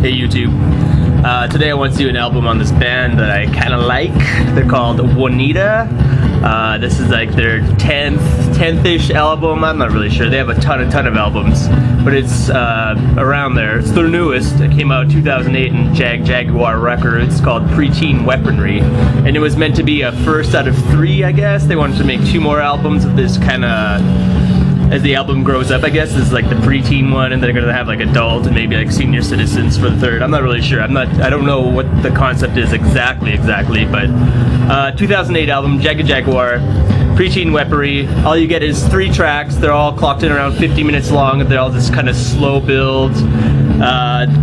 Hey YouTube. Today I want to do an album on this band that I kind of like. They're called Oneida. This is like their 10th-ish album. I'm not really sure. They have a ton of albums, but it's around there. It's their newest. It came out in 2008 in Jagjaguwar Records. It's called Preteen Weaponry, and it was meant to be a first out of 3, I guess. They wanted to make 2 more albums of this kind of, as the album grows up, I guess. This is like the preteen one, and they're gonna have like adult and maybe like senior citizens for the 3rd. I'm not really sure. I don't know what the concept is exactly, but 2008 album, Jagjaguwar, Preteen Weaponry. All you get is 3 tracks. They're all clocked in around 50 minutes long, and they're all just kind of slow builds.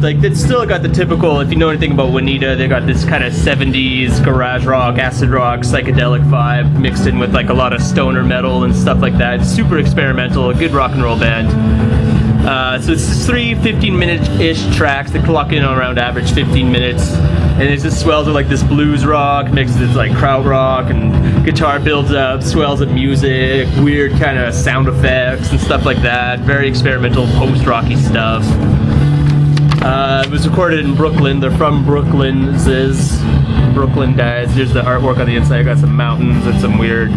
Like it's still got the typical, if you know anything about Oneida, they got this kind of 70s garage rock, acid rock, psychedelic vibe mixed in with like a lot of stoner metal and stuff like that. It's super experimental, a good rock and roll band. So it's 3 15-minute-ish tracks that clock in around average 15 minutes. And it just swells with like this blues rock mixed with like crowd rock, and guitar builds up, swells of music, weird kind of sound effects and stuff like that. Very experimental post-rocky stuff. It was recorded in Brooklyn. They're from Brooklyn guys. Here's the artwork on the inside. I got some mountains and some weird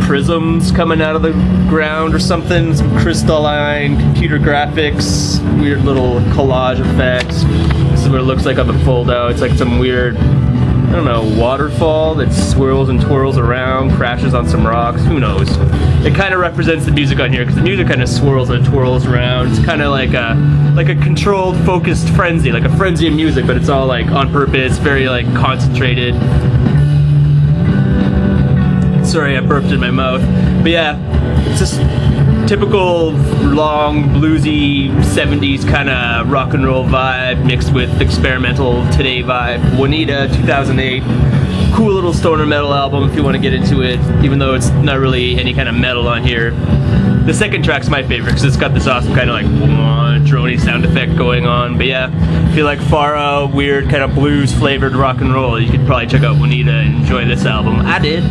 prisms coming out of the ground or something. Some crystalline computer graphics, weird little collage effects. This is what it looks like on the fold out. It's like some weird, I don't know, waterfall that swirls and twirls around, crashes on some rocks, who knows. It kind of represents the music on here, because the music kind of swirls and twirls around. It's kind of like a controlled, focused frenzy, like a frenzy of music, but it's all like on purpose, very like concentrated. Sorry, I burped in my mouth. But yeah, it's just typical long, bluesy, 70s kind of rock and roll vibe mixed with experimental today vibe. Oneida, 2008. Cool little stoner metal album if you want to get into it, even though it's not really any kind of metal on here. The second track's my favorite because it's got this awesome kind of like droney sound effect going on. But yeah, if you like far out, weird kind of blues flavored rock and roll, you could probably check out Oneida and enjoy this album. I did.